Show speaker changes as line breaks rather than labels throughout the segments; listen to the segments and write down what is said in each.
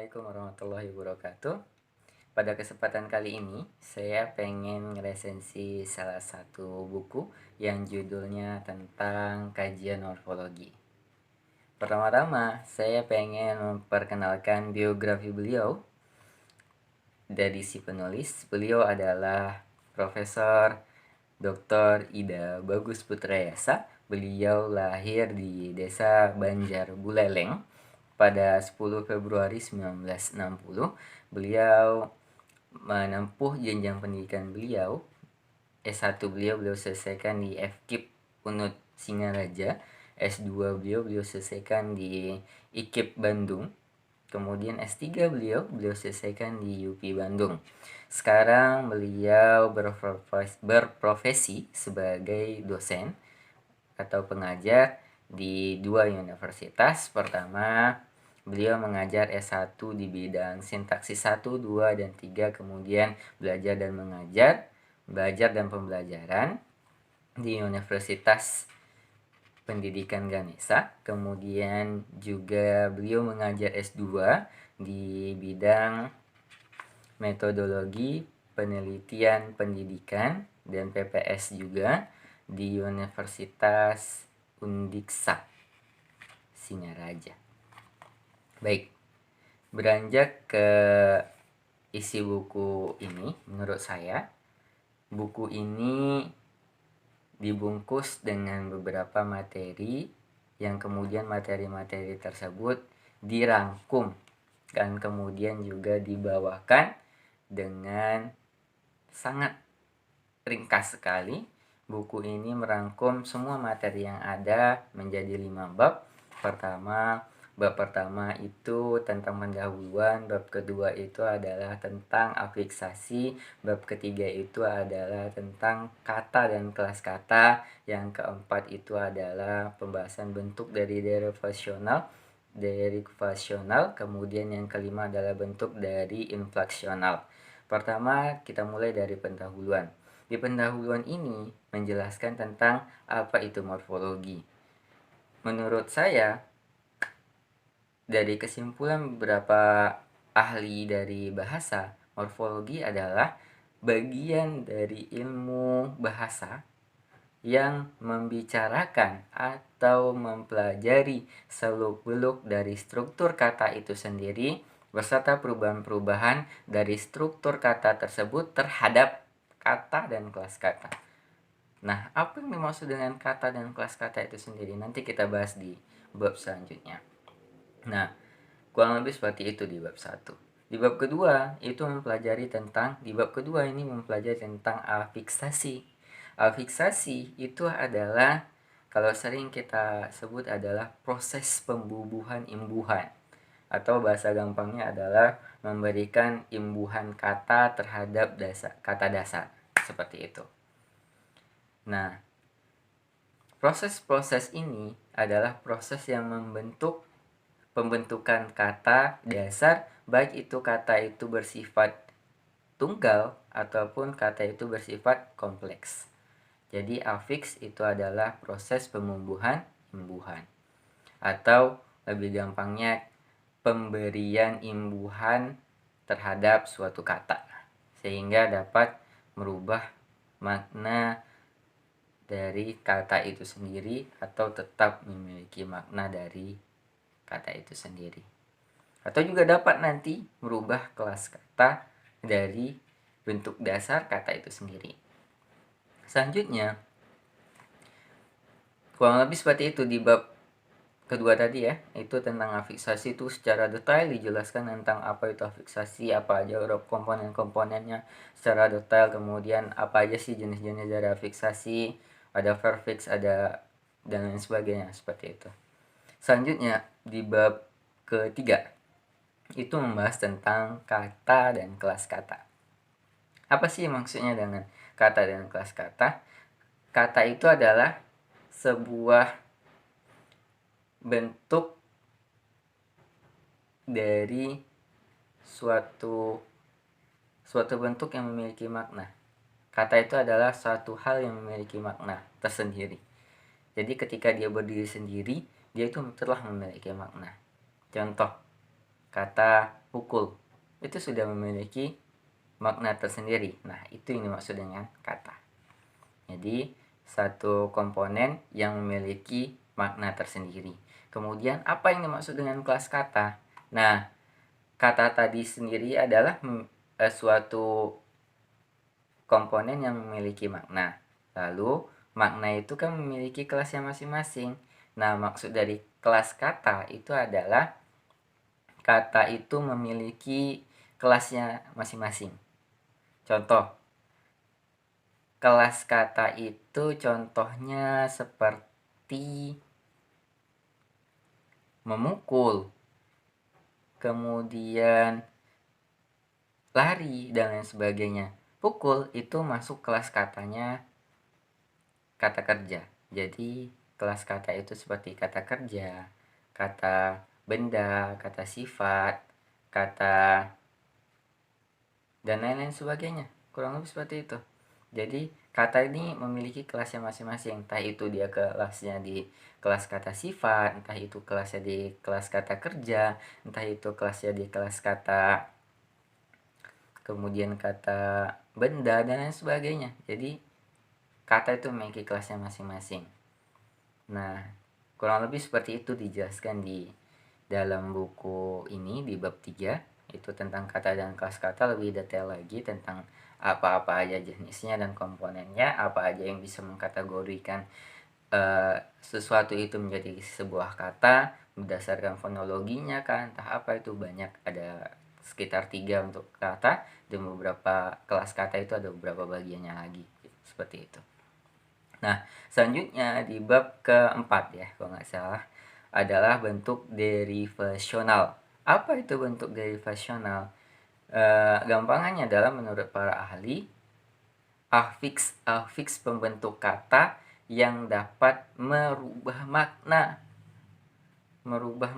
Assalamualaikum warahmatullahi wabarakatuh. Pada kesempatan kali ini, saya pengen resensi salah satu buku yang judulnya tentang kajian morfologi. Pertama-tama, saya pengen memperkenalkan biografi beliau. Dari si penulis, beliau adalah Profesor Dr. Ida Bagus Putrayasa. Beliau lahir di Desa Banjar Buleleng pada 10 Februari 1960. Beliau menempuh jenjang pendidikan beliau. S1 beliau selesaikan di FKIP Unut Singaraja. S2 beliau selesaikan di IKIP Bandung. Kemudian S3 beliau selesaikan di UPI Bandung. Sekarang beliau berprofesi sebagai dosen atau pengajar di dua universitas. Pertama, beliau mengajar S1 di bidang sintaksis 1, 2, dan 3, kemudian belajar dan pembelajaran di Universitas Pendidikan Ganesha. Kemudian juga beliau mengajar S2 di bidang metodologi penelitian pendidikan dan PPS juga di Universitas Undiksa Singaraja. Baik, beranjak ke isi buku ini, menurut saya buku ini dibungkus dengan beberapa materi yang kemudian materi-materi tersebut dirangkum dan kemudian juga dibawakan dengan sangat ringkas sekali. Buku ini merangkum semua materi yang ada menjadi 5 bab. Bab pertama itu tentang pendahuluan, bab kedua itu adalah tentang afiksasi, bab ketiga itu adalah tentang kata dan kelas kata, yang keempat itu adalah pembahasan bentuk dari derivasional, kemudian yang kelima adalah bentuk dari infleksional. Pertama, kita mulai dari pendahuluan. Di pendahuluan ini menjelaskan tentang apa itu morfologi. Menurut saya, dari kesimpulan beberapa ahli dari bahasa, morfologi adalah bagian dari ilmu bahasa yang membicarakan atau mempelajari seluk-beluk dari struktur kata itu sendiri beserta perubahan-perubahan dari struktur kata tersebut terhadap kata dan kelas kata. Nah, apa yang dimaksud dengan kata dan kelas kata itu sendiri? Nanti kita bahas di bab selanjutnya. Nah, kurang lebih seperti itu di bab 1. Di bab kedua ini mempelajari tentang afiksasi. Afiksasi itu adalah, kalau sering kita sebut, adalah proses pembubuhan imbuhan, atau bahasa gampangnya adalah memberikan imbuhan kata terhadap kata dasar, seperti itu. Nah, proses-proses ini adalah proses yang membentuk pembentukan kata dasar, baik itu kata itu bersifat tunggal ataupun kata itu bersifat kompleks. Jadi afiks itu adalah proses pembubuhan imbuhan, atau lebih gampangnya pemberian imbuhan terhadap suatu kata sehingga dapat merubah makna dari kata itu sendiri atau tetap memiliki makna dari kata itu sendiri, atau juga dapat nanti merubah kelas kata dari bentuk dasar kata itu sendiri. Selanjutnya, kurang lebih seperti itu di bab kedua tadi ya, itu tentang afiksasi. Itu secara detail dijelaskan tentang apa itu afiksasi, apa aja komponen-komponennya secara detail, kemudian apa aja sih jenis-jenis dari afiksasi, ada verb fix, ada dan lain sebagainya, seperti itu. Selanjutnya di bab ketiga itu membahas tentang kata dan kelas kata. Apa sih maksudnya dengan kata dan kelas kata? Kata itu adalah sebuah bentuk dari suatu bentuk yang memiliki makna. Kata itu adalah suatu hal yang memiliki makna tersendiri. Jadi ketika dia berdiri sendiri, dia itu telah memiliki makna. Contoh, kata pukul. Itu sudah memiliki makna tersendiri. Nah, itu yang dimaksud dengan kata. Jadi, satu komponen yang memiliki makna tersendiri. Kemudian, apa yang dimaksud dengan kelas kata? Nah, kata tadi sendiri adalah suatu komponen yang memiliki makna. Lalu, makna itu kan memiliki kelasnya masing-masing. Nah, maksud dari kelas kata itu adalah kata itu memiliki kelasnya masing-masing. Contoh, kelas kata itu contohnya seperti memukul, kemudian lari, dan lain sebagainya. Pukul itu masuk kelas katanya kata kerja. Jadi kelas kata itu seperti kata kerja, kata benda, kata sifat, kata dan lain-lain sebagainya. Kurang lebih seperti itu. Jadi kata ini memiliki kelasnya masing-masing. Entah itu dia kelasnya di kelas kata sifat, entah itu kelasnya di kelas kata kerja, entah itu kelasnya di kelas kata kemudian kata benda dan lain sebagainya. Jadi kata itu memiliki kelasnya masing-masing. Nah, kurang lebih seperti itu dijelaskan di dalam buku ini di bab 3, itu tentang kata dan kelas kata, lebih detail lagi tentang apa-apa aja jenisnya dan komponennya, apa aja yang bisa mengkategorikan sesuatu itu menjadi sebuah kata berdasarkan fonologinya kan, entah apa itu, banyak, ada sekitar 3 untuk kata, dan beberapa kelas kata itu ada beberapa bagiannya lagi, seperti itu. Nah, selanjutnya di bab keempat ya, kalau nggak salah, adalah bentuk derivasional. Apa itu bentuk derivasional? Gampangannya adalah menurut para ahli, afiks pembentuk kata yang dapat merubah makna, merubah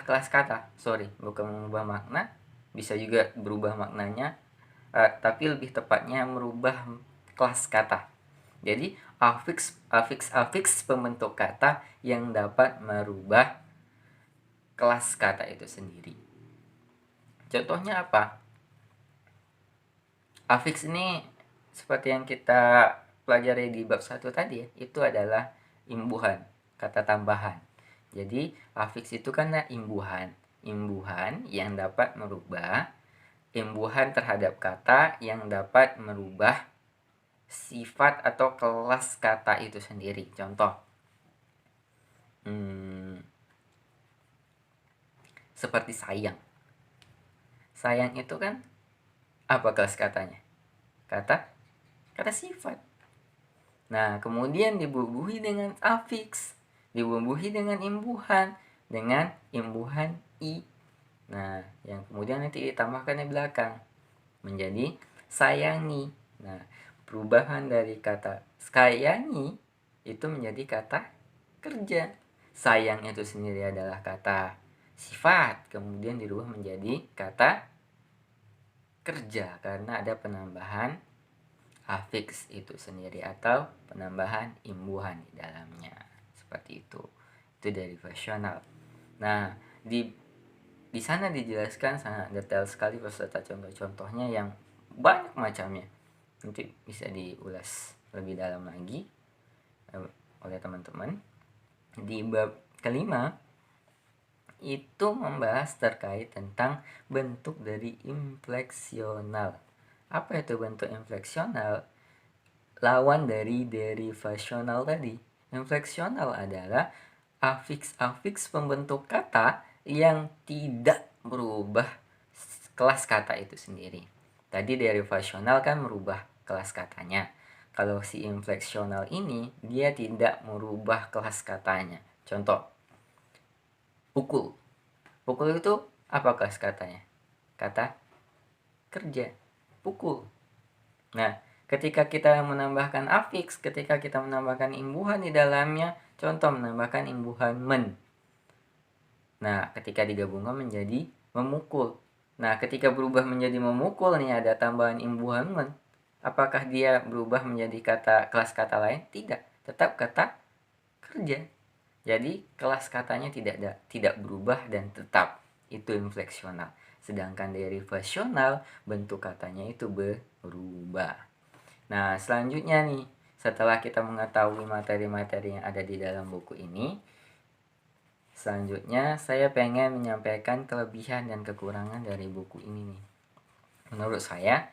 kelas kata. Sorry, bukan mengubah makna, bisa juga berubah maknanya, tapi lebih tepatnya merubah kelas kata. Jadi afiks pembentuk kata yang dapat merubah kelas kata itu sendiri. Contohnya apa? Afiks ini seperti yang kita pelajari di bab 1 tadi ya, itu adalah imbuhan, kata tambahan. Jadi afiks itu kan imbuhan yang dapat merubah, imbuhan terhadap kata yang dapat merubah sifat atau kelas kata itu sendiri. Contoh, seperti sayang. Sayang itu kan apa kelas katanya? Kata sifat. Nah, kemudian dibubuhi dengan afiks, dibubuhi dengan imbuhan i. Nah, yang kemudian nanti ditambahkan di belakang menjadi sayangi. Nah, perubahan dari kata sayangi itu menjadi kata kerja. Sayang itu sendiri adalah kata sifat, kemudian dirubah menjadi kata kerja karena ada penambahan afiks itu sendiri atau penambahan imbuhan di dalamnya. Seperti itu. Itu derivasional. Nah, di sana dijelaskan sangat detail sekali beserta contoh-contohnya yang banyak macamnya. Nanti bisa diulas lebih dalam lagi oleh teman-teman. Di bab kelima itu membahas terkait tentang bentuk dari infleksional. Apa itu bentuk infleksional? Lawan dari derivasional tadi. Infleksional adalah afiks pembentuk kata yang tidak berubah kelas kata itu sendiri. Tadi derivasional kan merubah kelas katanya. Kalau si infleksional ini, dia tidak merubah kelas katanya. Contoh, pukul. Pukul itu apa kelas katanya? Kata kerja. Pukul. Nah, ketika kita menambahkan afiks, ketika kita menambahkan imbuhan di dalamnya, contoh menambahkan imbuhan men. Nah, ketika digabungkan menjadi memukul. Nah, ketika berubah menjadi memukul nih ada tambahan imbuhan men. Apakah dia berubah menjadi kelas kata lain? Tidak, tetap kata kerja. Jadi kelas katanya tidak berubah dan tetap, itu infleksional. Sedangkan derivasional bentuk katanya itu berubah. Nah, selanjutnya nih, setelah kita mengetahui materi-materi yang ada di dalam buku ini, selanjutnya saya pengen menyampaikan kelebihan dan kekurangan dari buku ini nih. Menurut saya,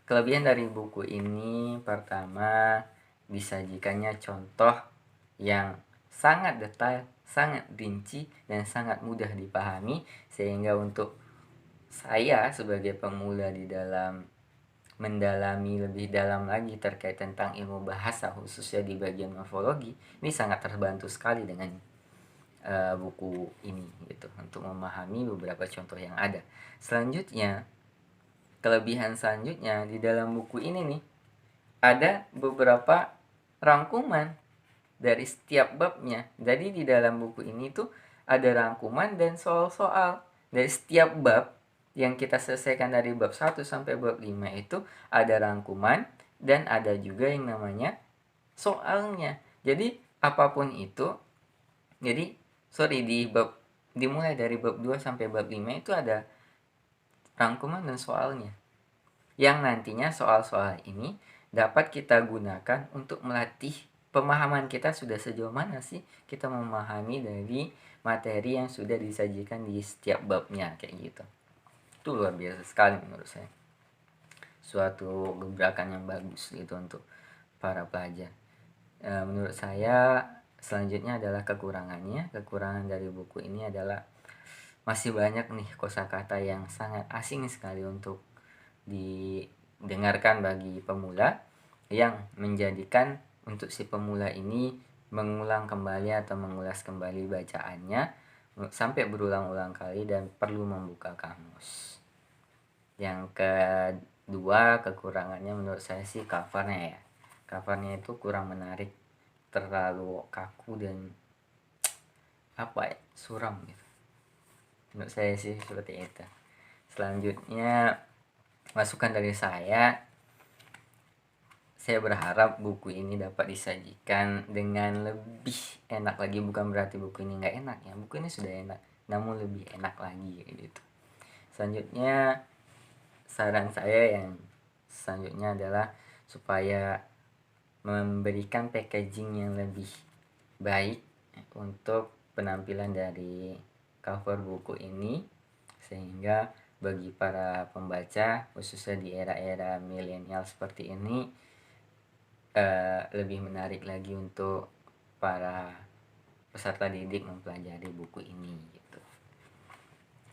kelebihan dari buku ini pertama, disajikannya contoh yang sangat detail, sangat rinci, dan sangat mudah dipahami, sehingga untuk saya sebagai pemula di dalam mendalami lebih dalam lagi terkait tentang ilmu bahasa, khususnya di bagian morfologi, ini sangat terbantu sekali dengan buku ini gitu, untuk memahami beberapa contoh yang ada. Selanjutnya, kelebihan selanjutnya di dalam buku ini nih, ada beberapa rangkuman dari setiap babnya. Jadi di dalam buku ini tuh ada rangkuman dan soal-soal dari setiap bab yang kita selesaikan. Dari bab 1 sampai bab 5 itu ada rangkuman dan ada juga yang namanya soalnya. Jadi apapun itu, jadi dimulai dari bab 2 sampai bab 5 itu ada rangkuman dan soalnya, yang nantinya soal-soal ini dapat kita gunakan untuk melatih pemahaman kita sudah sejauh mana sih kita memahami dari materi yang sudah disajikan di setiap babnya, kayak gitu. Itu luar biasa sekali menurut saya, suatu gebrakan yang bagus gitu untuk para pelajar. Menurut saya selanjutnya adalah kekurangannya. Kekurangan dari buku ini adalah masih banyak nih kosakata yang sangat asing sekali untuk didengarkan bagi pemula, yang menjadikan untuk si pemula ini mengulang kembali atau mengulas kembali bacaannya sampai berulang-ulang kali dan perlu membuka kamus. Yang kedua, kekurangannya menurut saya sih covernya ya. Covernya itu kurang menarik, terlalu kaku dan suram gitu. Menurut saya sih seperti itu. Selanjutnya, masukan dari saya berharap buku ini dapat disajikan dengan lebih enak lagi. Bukan berarti buku ini nggak enak ya, buku ini sudah enak, namun lebih enak lagi gitu. Selanjutnya, saran saya yang selanjutnya adalah supaya memberikan packaging yang lebih baik untuk penampilan dari cover buku ini, sehingga bagi para pembaca khususnya di era-era milenial seperti ini lebih menarik lagi untuk para peserta didik mempelajari buku ini gitu.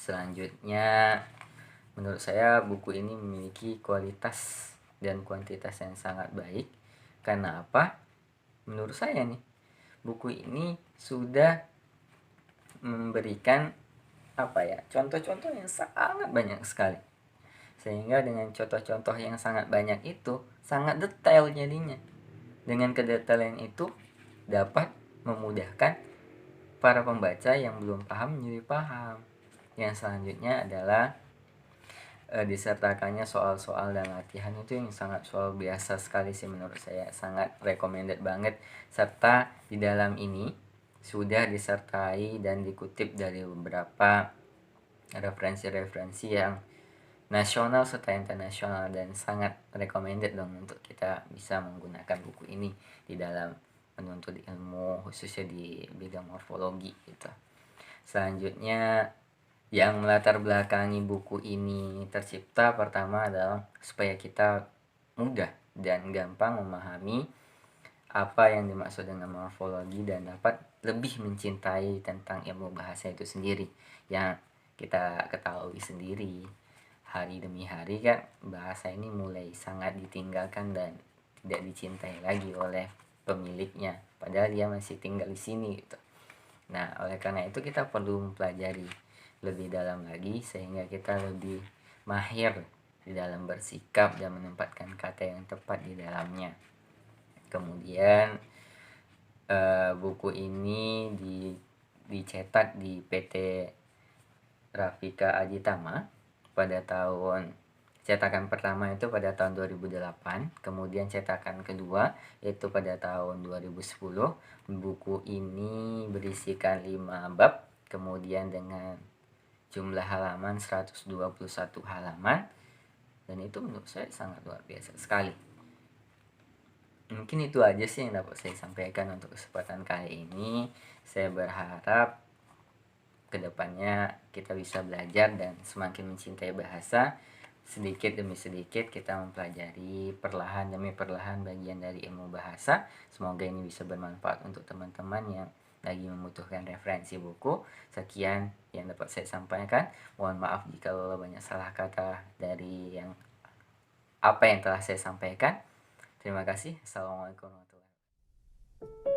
Selanjutnya, menurut saya buku ini memiliki kualitas dan kuantitas yang sangat baik. Karena apa? Menurut saya nih, buku ini sudah memberikan contoh-contoh yang sangat banyak sekali, sehingga dengan contoh-contoh yang sangat banyak itu sangat detail jadinya. Dengan kedetailan itu dapat memudahkan para pembaca yang belum paham menjadi paham. Yang selanjutnya adalah disertakannya soal-soal dan latihan itu yang sangat soal biasa sekali sih menurut saya, sangat recommended banget. Serta di dalam ini sudah disertai dan dikutip dari beberapa referensi-referensi yang nasional serta internasional, dan sangat recommended dong untuk kita bisa menggunakan buku ini di dalam menuntut ilmu khususnya di bidang morfologi gitu. Selanjutnya, yang melatar belakangi buku ini tercipta pertama adalah supaya kita mudah dan gampang memahami apa yang dimaksud dengan morfologi dan dapat lebih mencintai tentang ilmu bahasa itu sendiri. Yang kita ketahui sendiri, hari demi hari kan bahasa ini mulai sangat ditinggalkan dan tidak dicintai lagi oleh pemiliknya, padahal dia masih tinggal di sini gitu. Nah, oleh karena itu kita perlu mempelajari lebih dalam lagi sehingga kita lebih mahir di dalam bersikap dan menempatkan kata yang tepat di dalamnya. Kemudian buku ini dicetak di PT Rafika Aditama pada tahun Cetakan pertama itu pada tahun 2008, kemudian cetakan kedua itu pada tahun 2010. Buku ini berisikan 5 bab, kemudian dengan jumlah halaman 121 halaman, dan itu menurut saya sangat luar biasa sekali. Mungkin itu aja sih yang dapat saya sampaikan untuk kesempatan kali ini. Saya berharap kedepannya kita bisa belajar dan semakin mencintai bahasa. Sedikit demi sedikit kita mempelajari perlahan demi perlahan bagian dari ilmu bahasa. Semoga ini bisa bermanfaat untuk teman-teman yang lagi membutuhkan referensi buku. Sekian yang dapat saya sampaikan. Mohon maaf jika banyak salah kata dari apa yang telah saya sampaikan. Terima kasih. Assalamualaikum warahmatullahi wabarakatuh.